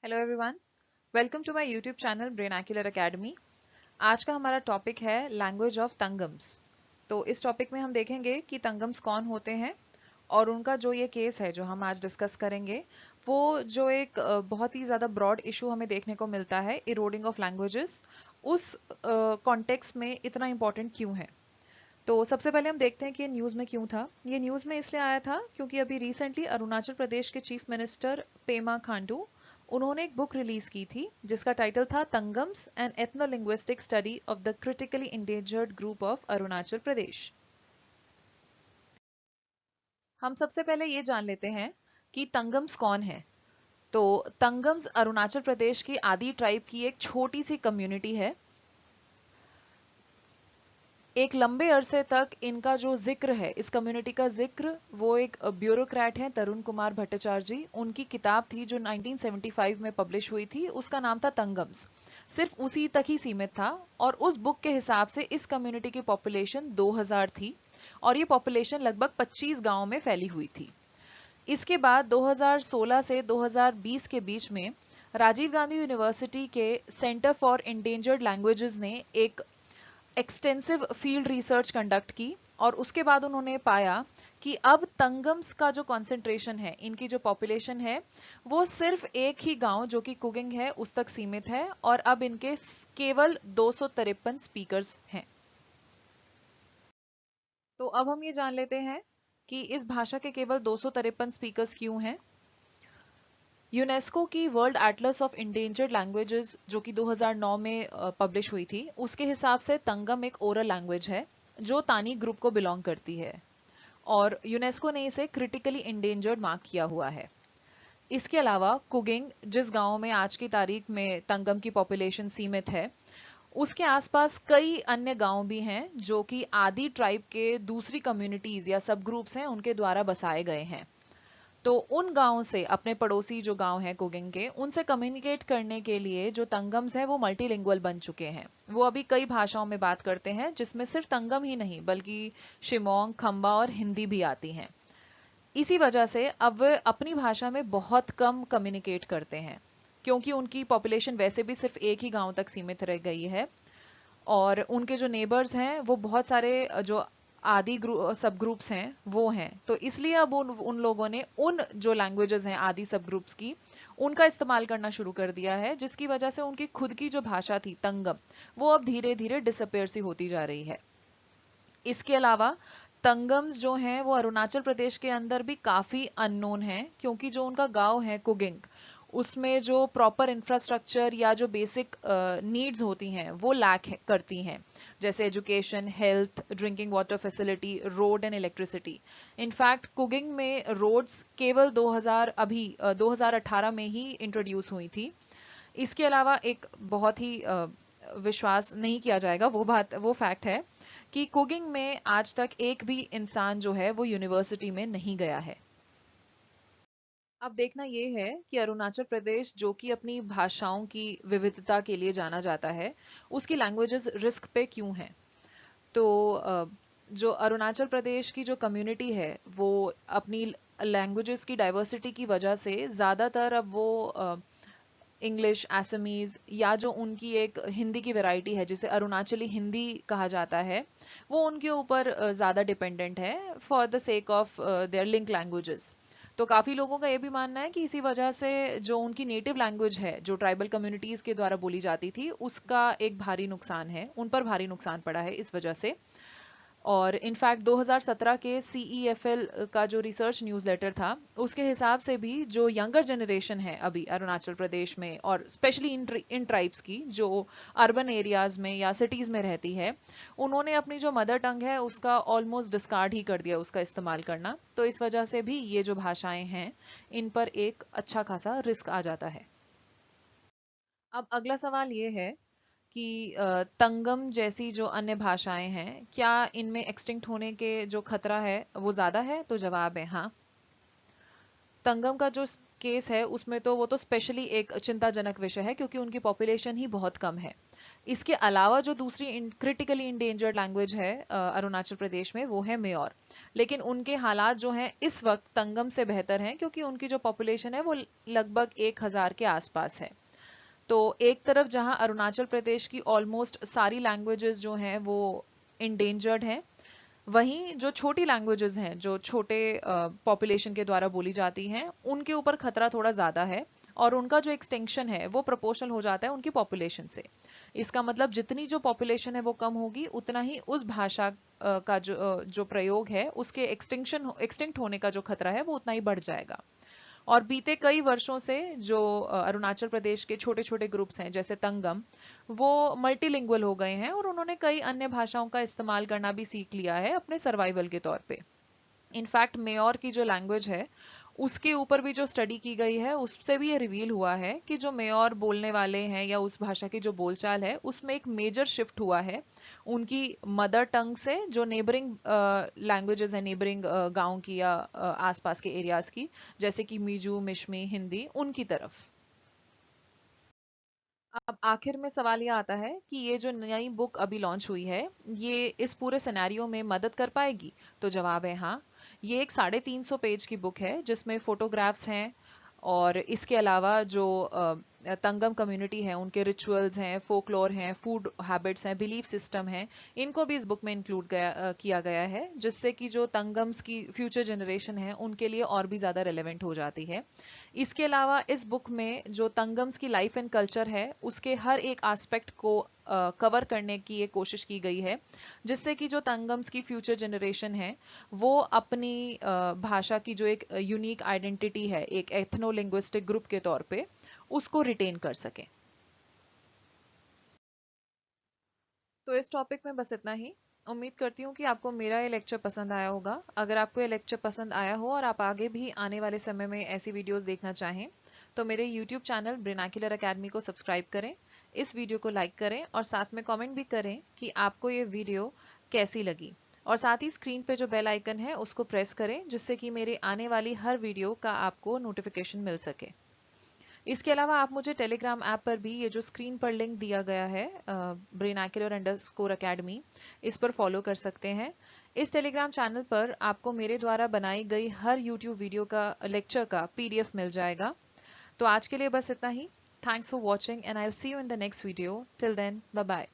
Hello everyone, welcome to my YouTube channel Brainacular Academy. आज का हमारा टॉपिक है लैंग्वेज ऑफ तंगम्स। तो इस टॉपिक में हम देखेंगे कि तंगम्स कौन होते हैं और उनका जो ये केस है जो हम आज डिस्कस करेंगे वो जो एक बहुत ही ज़्यादा ब्रॉड इशू हमें देखने को मिलता है, इरोडिंग ऑफ लैंग्वेजेस, उस कॉन्टेक्स्ट में इतना इम्पोर्टेंट क्यों है। तो सबसे पहले हम देखते हैं कि ये न्यूज़ में क्यों था। ये न्यूज़ में इसलिए आया था क्योंकि अभी रिसेंटली अरुणाचल प्रदेश के चीफ मिनिस्टर पेमा खांडू उन्होंने एक बुक रिलीज की थी जिसका टाइटल था Tangams an ethnolinguistic study of the critically endangered group of Arunachal Pradesh. हम सबसे पहले ये जान लेते हैं कि तंगम्स कौन है। तो तंगम्स अरुणाचल प्रदेश की आदि ट्राइब की एक छोटी सी कम्युनिटी है। एक लंबे अरसे तक इनका जो जिक्र है, इस कम्युनिटी का जिक्र, वो एक ब्यूरोक्रेट हैं तरुण कुमार भट्टाचार्य जी। उनकी किताब थी जो 1975 में पब्लिश हुई थी, उसका नाम था तंगम्स। सिर्फ उसी तक ही सीमित था और उस बुक के हिसाब से इस कम्युनिटी की पॉपुलेशन 2000 थी और ये पॉपुलेशन लगभग 25 गांवों में फैली हुई थी। इसके बाद 2016 से 2020 के बीच में राजीव गांधी यूनिवर्सिटी के सेंटर फॉर इंडेंजर्ड लैंग्वेजेस ने एक एक्सटेंसिव फील्ड रिसर्च कंडक्ट की और उसके बाद उन्होंने पाया कि अब तंगम्स का जो कॉन्सेंट्रेशन है, इनकी जो पॉपुलेशन है, वो सिर्फ एक ही गांव जो कि कुकिंग है उस तक सीमित है और अब इनके केवल 253 स्पीकर्स हैं। तो अब हम ये जान लेते हैं कि इस भाषा के केवल 253 स्पीकर्स क्यों हैं। यूनेस्को की world Atlas of endangered languages जो कि 2009 में पब्लिश हुई थी, उसके हिसाब से तंगम एक ओरल लैंग्वेज है जो तानी ग्रुप को बिलोंग करती है और यूनेस्को ने इसे क्रिटिकली इंडेंजर्ड मार्क किया हुआ है। इसके अलावा कुगिंग, जिस गांव में आज की तारीख में तंगम की पॉपुलेशन सीमित है, उसके आसपास कई अन्य गांव भी हैं जो कि आदि ट्राइब के दूसरी कम्युनिटीज या सब ग्रुप्स हैं उनके द्वारा बसाए गए हैं। तो उन गांवों से, अपने पड़ोसी जो गांव हैं कुगिंग के, उनसे कम्युनिकेट करने के लिए जो तंगम्स हैं वो मल्टीलिंगुअल बन चुके हैं। वो अभी कई भाषाओं में बात करते हैं जिसमें सिर्फ तंगम ही नहीं बल्कि शिमोंग, खंबा और हिंदी भी आती हैं। इसी वजह से अब वे अपनी भाषा में बहुत कम कम्युनिकेट करते हैं क्योंकि उनकी पॉपुलेशन वैसे भी सिर्फ एक ही गांव तक सीमित रह गई है और उनके जो नेबर्स हैं वो बहुत सारे जो आदि सब ग्रुप्स हैं वो हैं। तो इसलिए अब उन लोगों ने उन जो लैंग्वेजेस हैं आदि सब ग्रुप्स की, उनका इस्तेमाल करना शुरू कर दिया है, जिसकी वजह से उनकी खुद की जो भाषा थी तंगम, वो अब धीरे धीरे डिसअपेयर सी होती जा रही है। इसके अलावा तंगम्स जो हैं वो अरुणाचल प्रदेश के अंदर भी काफी अननोन है क्योंकि जो उनका गांव है कुगिंग, उसमें जो प्रॉपर इंफ्रास्ट्रक्चर या जो बेसिक नीड्स होती हैं वो लैक करती हैं, जैसे education, health, drinking water facility, road and electricity. In fact कुगिंग में रोड्स केवल 2018 में ही इंट्रोड्यूस हुई थी। इसके अलावा एक बहुत ही विश्वास नहीं किया जाएगा वो फैक्ट है कि कुकिंग में आज तक एक भी इंसान जो है वो यूनिवर्सिटी में नहीं गया है। अब देखना ये है कि अरुणाचल प्रदेश जो कि अपनी भाषाओं की विविधता के लिए जाना जाता है, उसकी लैंग्वेजेस रिस्क पे क्यों हैं। तो जो अरुणाचल प्रदेश की जो कम्युनिटी है वो अपनी लैंग्वेजेस की डाइवर्सिटी की वजह से ज़्यादातर अब वो इंग्लिश, असमीज या जो उनकी एक हिंदी की वैरायटी है जिसे अरुणाचली हिंदी कहा जाता है, वो उनके ऊपर ज़्यादा डिपेंडेंट है for the sake of their link languages. तो काफ़ी लोगों का ये भी मानना है कि इसी वजह से जो उनकी नेटिव लैंग्वेज है जो ट्राइबल कम्युनिटीज़ के द्वारा बोली जाती थी, उसका एक भारी नुकसान है, उन पर भारी नुकसान पड़ा है इस वजह से। और इनफैक्ट 2017 के CEFL का जो रिसर्च न्यूज़लेटर था, उसके हिसाब से भी जो यंगर जनरेशन है अभी अरुणाचल प्रदेश में और स्पेशली इन ट्राइब्स की जो अर्बन एरियाज में या सिटीज में रहती है, उन्होंने अपनी जो मदर टंग है उसका ऑलमोस्ट डिस्कार्ड ही कर दिया उसका इस्तेमाल करना। तो इस वजह से भी ये जो भाषाएं हैं इन पर एक अच्छा खासा रिस्क आ जाता है। अब अगला सवाल ये है कि तंगम जैसी जो अन्य भाषाएं हैं, क्या इनमें एक्सटिंक्ट होने के जो खतरा है वो ज्यादा है। तो जवाब है हाँ। तंगम का जो केस है उसमें तो वो तो स्पेशली एक चिंताजनक विषय है क्योंकि उनकी पॉपुलेशन ही बहुत कम है। इसके अलावा जो दूसरी क्रिटिकली इंडेंजर्ड लैंग्वेज है अरुणाचल प्रदेश में, वो है मेयॉर। लेकिन उनके हालात जो हैं इस वक्त तंगम से बेहतर हैं, क्योंकि उनकी जो पॉपुलेशन है वो लगभग 1000 के आसपास है। तो एक तरफ जहां अरुणाचल प्रदेश की ऑलमोस्ट सारी लैंग्वेजेस जो हैं वो इंडेंजर्ड हैं, वहीं जो छोटी लैंग्वेजेस हैं, जो छोटे पॉपुलेशन के द्वारा बोली जाती हैं, उनके ऊपर खतरा थोड़ा ज़्यादा है, और उनका जो एक्सटेंशन है वो प्रोपोर्शनल हो जाता है उनकी पॉपुलेशन से। इसका मतलब जितनी जो पॉपुलेशन है वो कम होगी, उतना ही उस भाषा का जो प्रयोग है उसके एक्सटिंक्ट होने का जो खतरा है वो उतना ही बढ़ जाएगा। और बीते कई वर्षों से जो अरुणाचल प्रदेश के छोटे छोटे ग्रुप्स हैं जैसे तंगम, वो मल्टीलिंगुअल हो गए हैं, और उन्होंने कई अन्य भाषाओं का इस्तेमाल करना भी सीख लिया है अपने सर्वाइवल के तौर पे। इनफैक्ट मेयॉर की जो लैंग्वेज है उसके ऊपर भी जो स्टडी की गई है उससे भी ये रिवील हुआ है कि जो मेयॉर बोलने वाले हैं या उस भाषा की जो बोलचाल है उसमें एक मेजर शिफ्ट हुआ है उनकी मदर टंग से, जो नेबरिंग लैंग्वेजेस है, नेबरिंग गांव की या आसपास के एरियाज की, जैसे कि मीजू, मिश्मी, हिंदी, उनकी तरफ। अब आखिर में सवाल ये आता है कि ये जो नई बुक अभी लॉन्च हुई है, ये इस पूरे सिनेरियो में मदद कर पाएगी? तो जवाब है हाँ। ये एक 350 पेज की बुक है जिसमें फोटोग्राफ्स हैं, और इसके अलावा जो तंगम कम्युनिटी है उनके रिचुअल्स हैं, फोकलोर हैं, फूड हैबिट्स हैं, बिलीफ सिस्टम है, इनको भी इस बुक में इंक्लूड किया गया है, जिससे कि जो तंगम्स की फ्यूचर जनरेशन है उनके लिए और भी ज़्यादा रेलेवेंट हो जाती है। इसके अलावा इस बुक में जो तंगम्स की लाइफ एंड कल्चर है उसके हर एक एस्पेक्ट को कवर करने की ये कोशिश की गई है, जिससे कि जो तंगम्स की फ्यूचर जनरेशन है वो अपनी भाषा की जो एक यूनिक आइडेंटिटी है एक एथनो लिंग्विस्टिक ग्रुप के तौर पे, उसको रिटेन कर सके। तो इस टॉपिक में बस इतना ही। उम्मीद करती हूँ कि आपको मेरा ये लेक्चर पसंद आया होगा। अगर आपको ये लेक्चर पसंद आया हो और आप आगे भी आने वाले समय में ऐसी वीडियोस देखना चाहें, तो मेरे YouTube चैनल ब्रिनाकुलर अकेडमी को सब्सक्राइब करें, इस वीडियो को लाइक करें, और साथ में कमेंट भी करें कि आपको ये वीडियो कैसी लगी। और साथ ही स्क्रीन पे जो बेल आइकन है उसको प्रेस करें, जिससे कि मेरे आने वाली हर वीडियो का आपको नोटिफिकेशन मिल सके। इसके अलावा आप मुझे टेलीग्राम ऐप पर भी, ये जो स्क्रीन पर लिंक दिया गया है Brinacular_Academy, इस पर फॉलो कर सकते हैं। इस टेलीग्राम चैनल पर आपको मेरे द्वारा बनाई गई हर यूट्यूब वीडियो का लेक्चर का PDF मिल जाएगा। तो आज के लिए बस इतना ही। Thanks for watching and I will see you in the next video. Till then, bye bye.